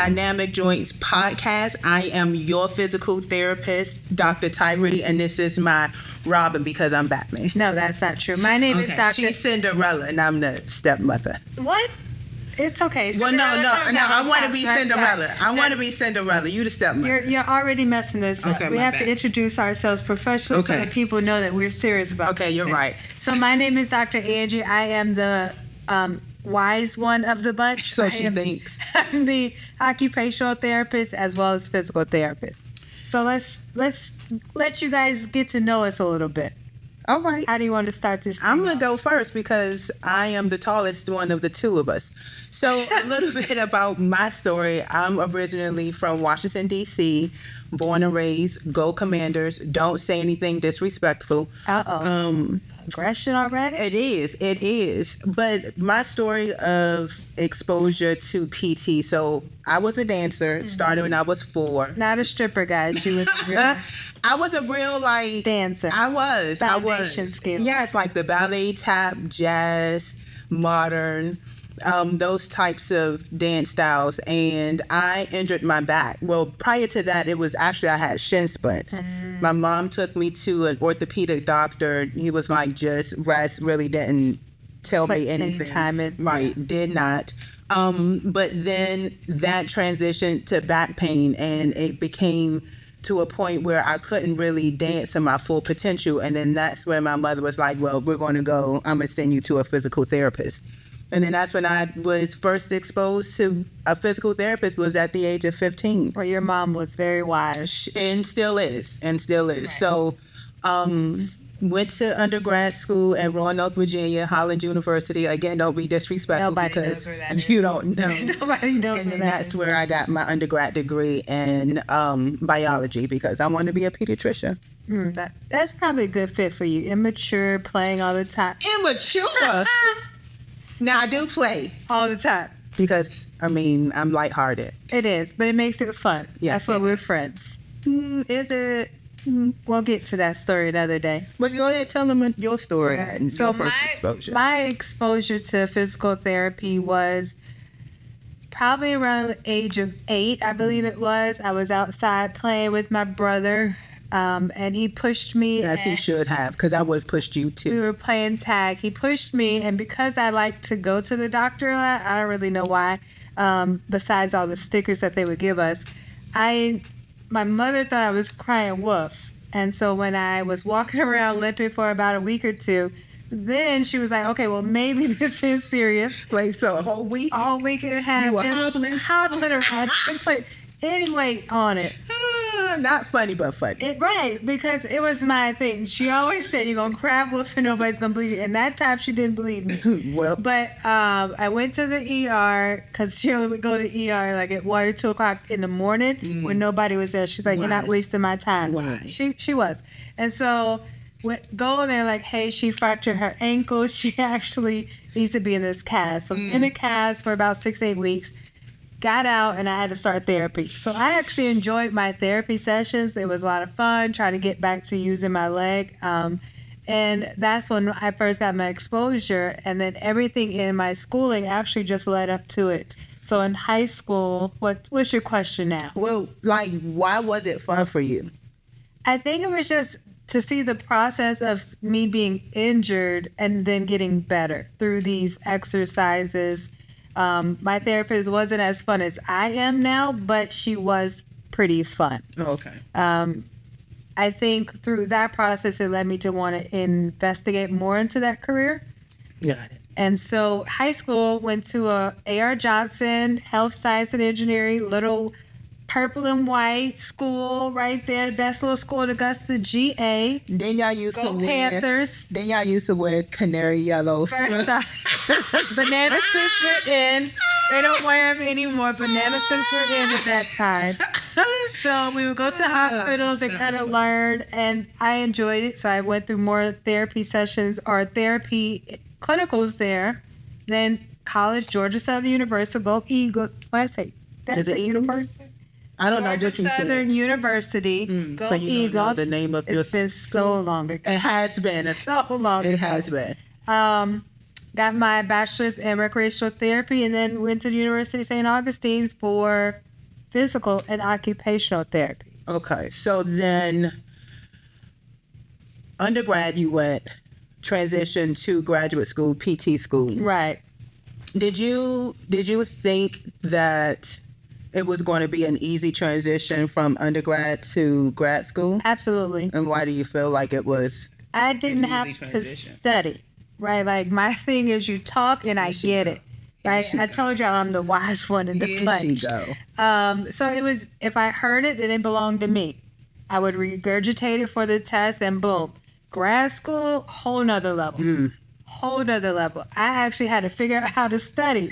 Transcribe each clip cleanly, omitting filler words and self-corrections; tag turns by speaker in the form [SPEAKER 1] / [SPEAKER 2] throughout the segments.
[SPEAKER 1] Dynamic Joints podcast. I am your physical therapist, Dr. Tyree, and this is my Robin because I'm Batman.
[SPEAKER 2] No, that's not true. My name is Dr.
[SPEAKER 1] She's Cinderella, and I'm the stepmother.
[SPEAKER 2] What? It's okay.
[SPEAKER 1] Well, no. I want to be Cinderella. I want to be Cinderella. You the stepmother.
[SPEAKER 2] You're already messing this up. We have to introduce ourselves professionally so that people know that we're serious about this.
[SPEAKER 1] Okay, you're right.
[SPEAKER 2] So my name is Dr. Angie. I am the wise one of the bunch.
[SPEAKER 1] So she thinks.
[SPEAKER 2] I'm the occupational therapist as well as physical therapist. So let's let you guys get to know us a little bit.
[SPEAKER 1] All right.
[SPEAKER 2] How do you want to start this?
[SPEAKER 1] I'm going to go first because I am the tallest one of the two of us. So a little bit about my story. I'm originally from Washington, D.C., born and raised. Go Commanders. Don't say anything disrespectful.
[SPEAKER 2] Aggression already?
[SPEAKER 1] It is. But my story of exposure to PT. So I was a dancer, started when I was 4.
[SPEAKER 2] Not a stripper, guys. She was
[SPEAKER 1] I was a real
[SPEAKER 2] dancer.
[SPEAKER 1] I was.
[SPEAKER 2] Foundation skills.
[SPEAKER 1] Yes, like the ballet, tap, jazz, modern, those types of dance styles. And I injured my back. Well, prior to that, it was actually I had shin splints. My mom took me to an orthopedic doctor. He was like, just rest, really didn't tell me anything. Right, did not. But then that transitioned to back pain, and it became to a point where I couldn't really dance to my full potential. And then that's where my mother was like, well, we're going to go, I'm going to send you to a physical therapist. And then that's when I was first exposed to a physical therapist, was at the age of 15.
[SPEAKER 2] Well, your mom was very wise.
[SPEAKER 1] And still is.
[SPEAKER 2] Right.
[SPEAKER 1] So went to undergrad school at Roanoke, Virginia, Holland University. Again, don't be disrespectful.
[SPEAKER 2] Nobody
[SPEAKER 1] because
[SPEAKER 2] knows where that is.
[SPEAKER 1] You don't know.
[SPEAKER 2] Nobody knows
[SPEAKER 1] and
[SPEAKER 2] where
[SPEAKER 1] then that's where I got my undergrad degree in biology because I wanted to be a pediatrician.
[SPEAKER 2] That's probably a good fit for you. Immature, playing all the time.
[SPEAKER 1] Immature? Now, I do play.
[SPEAKER 2] All the time.
[SPEAKER 1] Because, I'm lighthearted.
[SPEAKER 2] It is, but it makes it fun.
[SPEAKER 1] Yes.
[SPEAKER 2] That's why we're friends.
[SPEAKER 1] Is it?
[SPEAKER 2] We'll get to that story another day.
[SPEAKER 1] But go ahead, tell them your story and
[SPEAKER 2] so
[SPEAKER 1] your first exposure.
[SPEAKER 2] My exposure to physical therapy was probably around the age of 8, I believe it was. I was outside playing with my brother, and he pushed me.
[SPEAKER 1] Yes, he should have, because I would have pushed you too.
[SPEAKER 2] We were playing tag. He pushed me, and because I like to go to the doctor a lot, I don't really know why, besides all the stickers that they would give us, my mother thought I was crying wolf. And so when I was walking around limping for about a week or 2, then she was like, okay, well, maybe this is serious.
[SPEAKER 1] Like, so a whole week?
[SPEAKER 2] All week and a half.
[SPEAKER 1] You were hobbling
[SPEAKER 2] around. Anyway, on it.
[SPEAKER 1] Not funny, but funny.
[SPEAKER 2] Right, because it was my thing. She always said, you're going to cry wolf and nobody's going to believe you. And that time she didn't believe me.
[SPEAKER 1] Well.
[SPEAKER 2] But I went to the ER because she only would go to the ER like at 1 or 2 o'clock in the morning when nobody was there. She's like, you're not wasting my time.
[SPEAKER 1] Why?
[SPEAKER 2] She was. And so go in there like, hey, she fractured her ankle. She actually needs to be in this cast. So in a cast for about 6-8 weeks. Got out and I had to start therapy. So I actually enjoyed my therapy sessions. It was a lot of fun trying to get back to using my leg. And that's when I first got my exposure. And then everything in my schooling actually just led up to it. So in high school, what's your question now?
[SPEAKER 1] Well, why was it fun for you?
[SPEAKER 2] I think it was just to see the process of me being injured and then getting better through these exercises. My therapist wasn't as fun as I am now, but she was pretty fun.
[SPEAKER 1] Okay.
[SPEAKER 2] I think through that process, it led me to want to investigate more into that career.
[SPEAKER 1] Got it.
[SPEAKER 2] And so high school, went to A.R. Johnson, Health Science and Engineering, little purple and white school right there, best little school in Augusta, GA.
[SPEAKER 1] Then y'all used to wear
[SPEAKER 2] Panthers.
[SPEAKER 1] Then y'all used to wear canary yellows.
[SPEAKER 2] First off, banana suits were in. They don't wear them anymore. Banana suits were in at that time. So we would go to hospitals and kind of learn, and I enjoyed it. So I went through more therapy sessions or therapy clinicals there. Then college, Georgia Southern University, go Eagles. What I say?
[SPEAKER 1] Is it Eagles? I don't know. Just
[SPEAKER 2] Southern University. Go
[SPEAKER 1] so you
[SPEAKER 2] Eagles.
[SPEAKER 1] Don't know the name of your
[SPEAKER 2] It's been so long ago.
[SPEAKER 1] It has been.
[SPEAKER 2] So long.
[SPEAKER 1] It has been.
[SPEAKER 2] Got my bachelor's in recreational therapy and then went to the University of St. Augustine for physical and occupational therapy.
[SPEAKER 1] Okay, so then undergrad you went, transition to graduate school, PT school.
[SPEAKER 2] Right.
[SPEAKER 1] Did you think that it was going to be an easy transition from undergrad to grad school?
[SPEAKER 2] Absolutely.
[SPEAKER 1] And why do you feel like it was?
[SPEAKER 2] I didn't have to study, right? Like, my thing is you talk and I get it, right? I told y'all I'm the wise one in the bunch.
[SPEAKER 1] Here she go.
[SPEAKER 2] So it was, if I heard it, then it belonged to me. I would regurgitate it for the test and boom. Grad school, whole nother level. Whole nother level. I actually had to figure out how to study.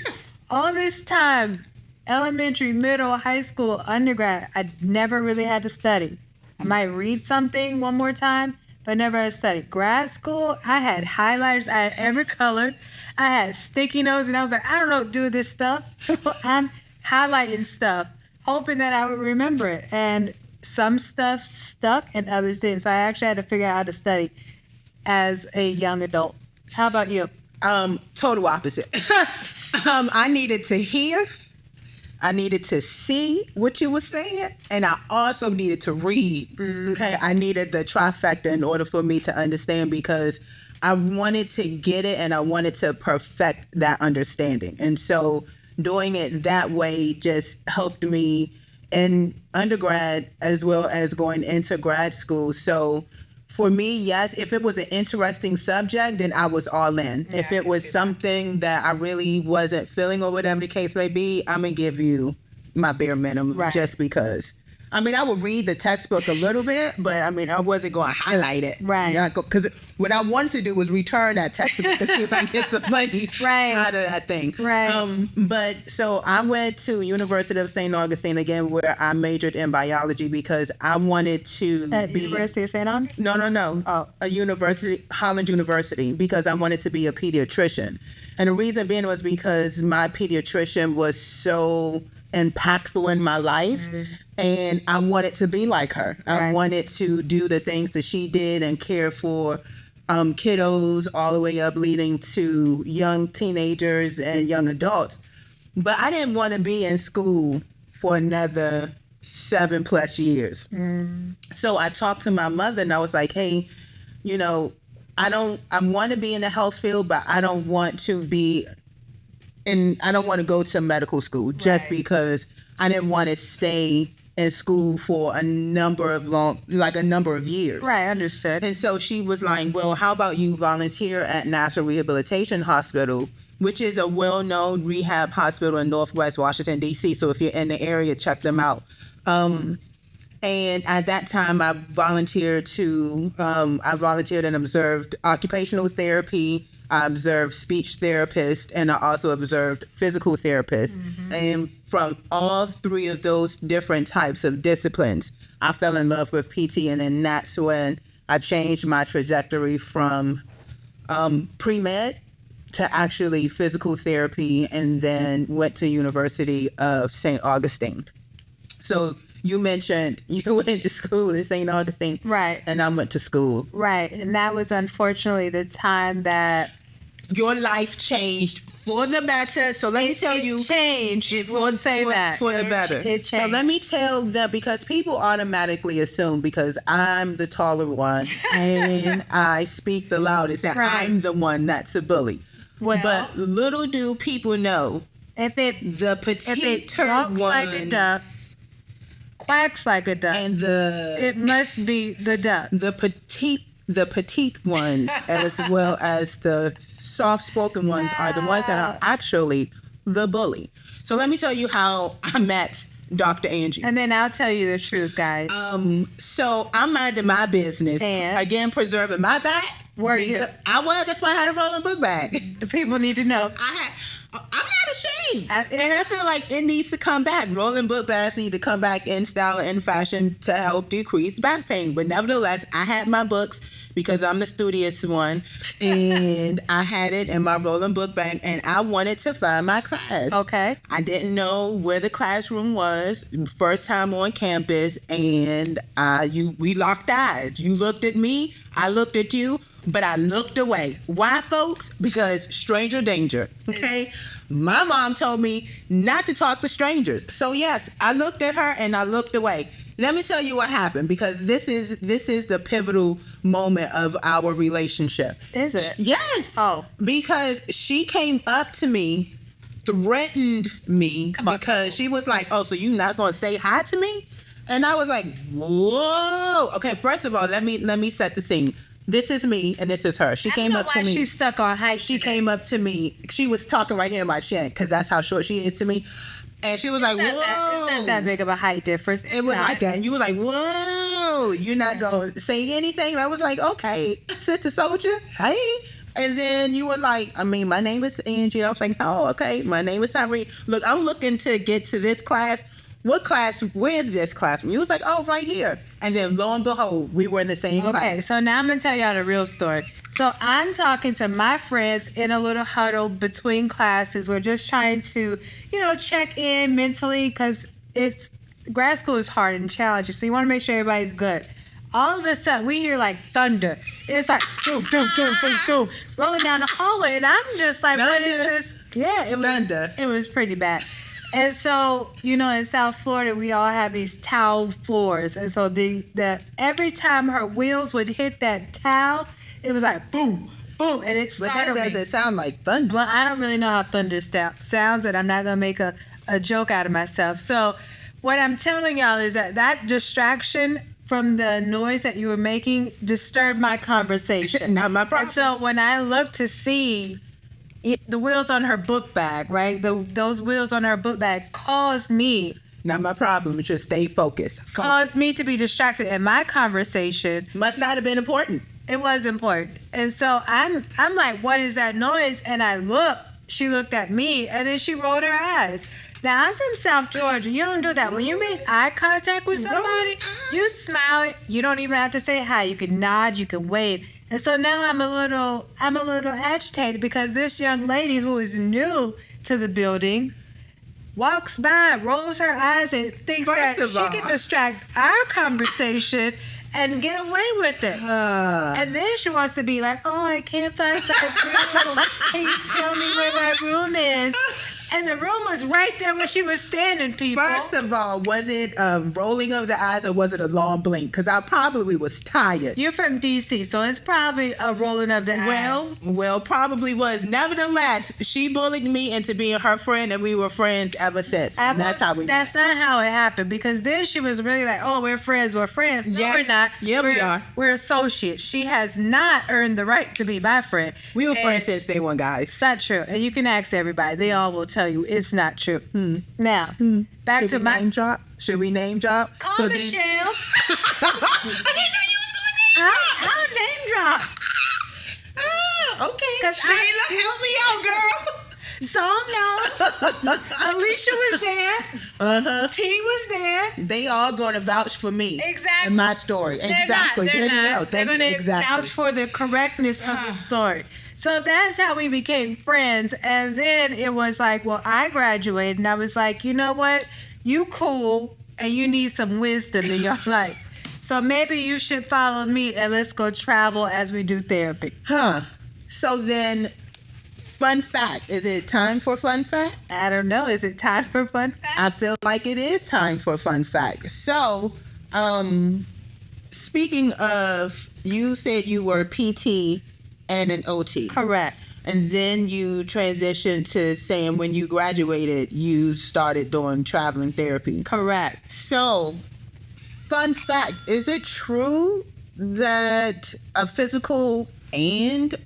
[SPEAKER 2] All this time, elementary, middle, high school, undergrad, I never really had to study. I might read something one more time, but never had to study. Grad school, I had highlighters, I had every color. I had sticky notes, and I was like, I don't know how to do this stuff. So I'm highlighting stuff, hoping that I would remember it. And some stuff stuck and others didn't. So I actually had to figure out how to study as a young adult. How about you?
[SPEAKER 1] Total opposite. I needed to hear, I needed to see what you were saying, and I also needed to read. Okay, I needed the trifecta in order for me to understand, because I wanted to get it and I wanted to perfect that understanding. And so doing it that way just helped me in undergrad as well as going into grad school. So for me, yes, if it was an interesting subject, then I was all in. Yeah, if it was something that I really wasn't feeling or whatever the case may be, I'm going to give you my bare minimum, right, just because. I mean, I would read the textbook a little bit, but I mean, I wasn't going to highlight it.
[SPEAKER 2] Right.
[SPEAKER 1] Because what I wanted to do was return that textbook to see if I can get some money
[SPEAKER 2] right,
[SPEAKER 1] out of that thing.
[SPEAKER 2] Right.
[SPEAKER 1] But so I went to University of St. Augustine again, where I majored in biology because I wanted to be...
[SPEAKER 2] University of St. Augustine?
[SPEAKER 1] No.
[SPEAKER 2] Oh.
[SPEAKER 1] A university, Holland University, because I wanted to be a pediatrician. And the reason being was because my pediatrician was so impactful in my life, and I wanted to be like her. I wanted to do the things that she did and care for kiddos all the way up leading to young teenagers and young adults. But I didn't want to be in school for another 7+ years. So I talked to my mother and I was like, hey, you know, I want to be in the health field, but I don't want to be I don't want to go to medical school just because I didn't want to stay in school for a number of years.
[SPEAKER 2] Right, understood.
[SPEAKER 1] And so she was like, well, how about you volunteer at National Rehabilitation Hospital, which is a well-known rehab hospital in Northwest Washington, D.C. So if you're in the area, check them out. And at that time, I volunteered and observed occupational therapy. I observed speech therapist, and I also observed physical therapist. And from all three of those different types of disciplines, I fell in love with PT, and then that's when I changed my trajectory from pre-med to actually physical therapy, and then went to University of St. Augustine. So you mentioned you went to school in St. Augustine.
[SPEAKER 2] Right.
[SPEAKER 1] And I went to school.
[SPEAKER 2] Right. And that was unfortunately the time that
[SPEAKER 1] your life changed for the better. So let me tell you.
[SPEAKER 2] It changed. For
[SPEAKER 1] the better.
[SPEAKER 2] It changed.
[SPEAKER 1] So let me tell them, because people automatically assume because I'm the taller one and I speak the loudest that I'm the one that's a bully. Well, but little do people know, the petite ones,
[SPEAKER 2] like a duck, quacks like a duck,
[SPEAKER 1] and it
[SPEAKER 2] must be the duck.
[SPEAKER 1] The petite ones, as well as the soft-spoken ones, are the ones that are actually the bully. So let me tell you how I met Dr. Angie.
[SPEAKER 2] And then I'll tell you the truth, guys.
[SPEAKER 1] So I'm minding my business.
[SPEAKER 2] And?
[SPEAKER 1] Again, preserving my back.
[SPEAKER 2] Were you?
[SPEAKER 1] I was. That's why I had a rolling book bag.
[SPEAKER 2] The people need to know.
[SPEAKER 1] I'm not ashamed. And I feel like it needs to come back. Rolling book bags need to come back in style and in fashion to help decrease back pain. But nevertheless, I had my books because I'm the studious one. And I had it in my rolling book bag, and I wanted to find my class.
[SPEAKER 2] Okay.
[SPEAKER 1] I didn't know where the classroom was. First time on campus, and we locked eyes. You looked at me, I looked at you. but I looked away. Why, folks? Because stranger danger, okay? My mom told me not to talk to strangers. So yes, I looked at her and I looked away. Let me tell you what happened, because this is the pivotal moment of our relationship.
[SPEAKER 2] Is it?
[SPEAKER 1] Yes.
[SPEAKER 2] Oh.
[SPEAKER 1] Because she came up to me, threatened me, because she was like, oh, so you not going to say hi to me? And I was like, whoa. Okay, first of all, let me set the scene. This is me and this is her. She came up to me.
[SPEAKER 2] She's stuck on height.
[SPEAKER 1] She came up to me. She was talking right here in my chin, because that's how short she is to me. And she was like, whoa.
[SPEAKER 2] It's not that big of a height difference.
[SPEAKER 1] It was like that. And you were like, whoa, you're not going to say anything? And I was like, okay, Sister Soldier, hey. And then you were like, my name is Angie. I was like, oh, okay, my name is Tyree. Look, I'm looking to get to this class. What class? Where's this classroom? You was like, oh, right here. And then lo and behold, we were in the same class.
[SPEAKER 2] Okay, so now I'm going to tell y'all the real story. So I'm talking to my friends in a little huddle between classes. We're just trying to, check in mentally, because grad school is hard and challenging. So you want to make sure everybody's good. All of a sudden, we hear like thunder. It's like, boom, boom, boom, boom, boom, rolling down the hallway. And I'm just like,
[SPEAKER 1] Thunder.
[SPEAKER 2] What is this? Yeah, it was
[SPEAKER 1] Thunder.
[SPEAKER 2] It was pretty bad. And so, in South Florida, we all have these tile floors. And so the every time her wheels would hit that tile, it was like boom, boom, and it startled me.
[SPEAKER 1] But that doesn't sound like thunder.
[SPEAKER 2] Well, I don't really know how thunder sounds, and I'm not going to make a joke out of myself. So what I'm telling y'all is that distraction from the noise that you were making disturbed my conversation.
[SPEAKER 1] Not my problem.
[SPEAKER 2] And so when I looked to see the wheels on her book bag, right? Those wheels on her book bag caused me.
[SPEAKER 1] Not my problem. Just stay focused.
[SPEAKER 2] Caused me to be distracted, and my conversation
[SPEAKER 1] must not have been important.
[SPEAKER 2] It was important. And so I'm like, what is that noise? And I looked. She looked at me, and then she rolled her eyes. Now, I'm from South Georgia. You don't do that. When you make eye contact with somebody, you smile. You don't even have to say hi. You can nod. You can wave. And so now I'm a little agitated, because this young lady who is new to the building walks by, rolls her eyes, and thinks that she can distract our conversation and get away with it. And then she wants to be like, oh, I can't find that room. Can you tell me where my room is? And the room was right there where she was standing, people.
[SPEAKER 1] First of all, was it a rolling of the eyes or was it a long blink? Because I probably was tired.
[SPEAKER 2] You're from D.C., so it's probably a rolling of the eyes.
[SPEAKER 1] Well, probably was. Nevertheless, she bullied me into being her friend, and we were friends ever since. That's how we met.
[SPEAKER 2] That's not how it happened, because then she was really like, oh, we're friends. No,
[SPEAKER 1] yes.
[SPEAKER 2] we're not.
[SPEAKER 1] Yeah, we are.
[SPEAKER 2] We're associates. She has not earned the right to be my friend.
[SPEAKER 1] We were friends since day one, guys.
[SPEAKER 2] It's not true. And you can ask everybody. They all will tell you it's not true. Now, back
[SPEAKER 1] Should
[SPEAKER 2] to
[SPEAKER 1] we
[SPEAKER 2] my...
[SPEAKER 1] name drop? Should we name drop?
[SPEAKER 2] Call Michelle.
[SPEAKER 1] I didn't know you was going to name drop.
[SPEAKER 2] I'll name drop.
[SPEAKER 1] Okay. Shayla, help me out, girl.
[SPEAKER 2] Saul knows. Alicia was there. T was there.
[SPEAKER 1] They all going to vouch for me.
[SPEAKER 2] Exactly.
[SPEAKER 1] And my story. Exactly.
[SPEAKER 2] They're not. They're going to vouch
[SPEAKER 1] Exactly.
[SPEAKER 2] for the correctness of the story. So that's how we became friends. And then it was like, well, I graduated, and I was like, you know what? You cool, and you need some wisdom in your life. So maybe you should follow me, and let's go travel as we do therapy.
[SPEAKER 1] So then, fun fact. Is it time for fun fact?
[SPEAKER 2] I don't know. Is it time for fun fact?
[SPEAKER 1] I feel like it is time for fun fact. So, speaking of, you said you were PT and an OT.
[SPEAKER 2] Correct.
[SPEAKER 1] And then you transitioned to saying when you graduated, you started doing traveling therapy.
[SPEAKER 2] Correct.
[SPEAKER 1] So, fun fact, is it true that a physical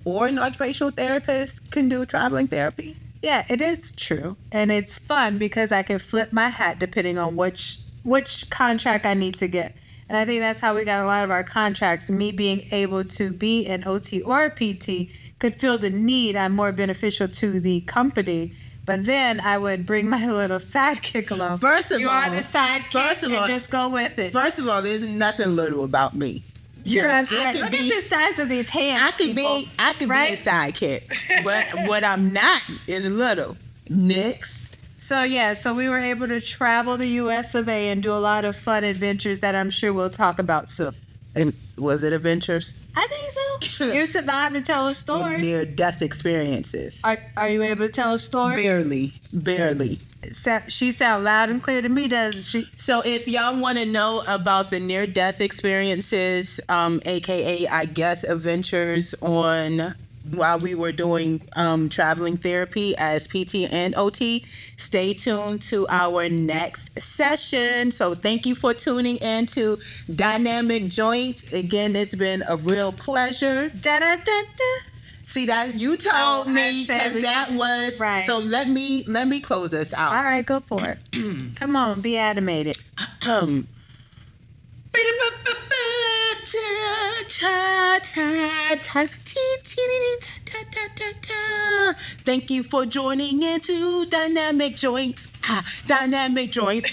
[SPEAKER 1] or an occupational therapist can do traveling therapy?
[SPEAKER 2] Yeah, it is true. And it's fun because I can flip my hat depending on which contract I need to get. And I think that's how we got a lot of our contracts. Me being able to be an OT or a PT could feel the need. I'm more beneficial to the company. But then I would bring my little sidekick along.
[SPEAKER 1] First of
[SPEAKER 2] you
[SPEAKER 1] all,
[SPEAKER 2] are the sidekick, and just go with it.
[SPEAKER 1] First of all, there's nothing little about me.
[SPEAKER 2] You're absolutely right. Look at the size of these hands.
[SPEAKER 1] I could be a sidekick, but what I'm not is little. Next.
[SPEAKER 2] So we were able to travel the U.S. of A. and do a lot of fun adventures that I'm sure we'll talk about soon.
[SPEAKER 1] And was it adventures?
[SPEAKER 2] I think so. You survived to tell a story.
[SPEAKER 1] Near-death experiences.
[SPEAKER 2] Are you able to tell a story?
[SPEAKER 1] Barely.
[SPEAKER 2] She sound loud and clear to me, doesn't she?
[SPEAKER 1] So if y'all want to know about the near-death experiences, aka I guess adventures on while we were doing traveling therapy as PT and OT, stay tuned to our next session. So thank you for tuning in to Dynamic Joints. Again, it's been a real pleasure.
[SPEAKER 2] Da da da da.
[SPEAKER 1] See that you told me because that was
[SPEAKER 2] right.
[SPEAKER 1] So let me close us out.
[SPEAKER 2] All right, go for it. Come on, be animated.
[SPEAKER 1] Thank you for joining into Dynamic Joints. Dynamic Joints.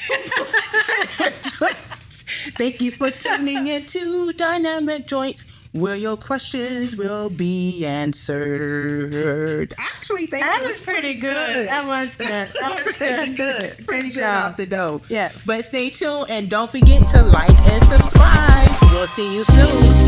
[SPEAKER 1] Thank you for tuning into Dynamic Joints, where your questions will be answered. Actually,
[SPEAKER 2] that was pretty good. That was good. That was
[SPEAKER 1] pretty good. Pretty good off the dome.
[SPEAKER 2] Yeah.
[SPEAKER 1] But stay tuned and don't forget to like and subscribe. We'll see you soon.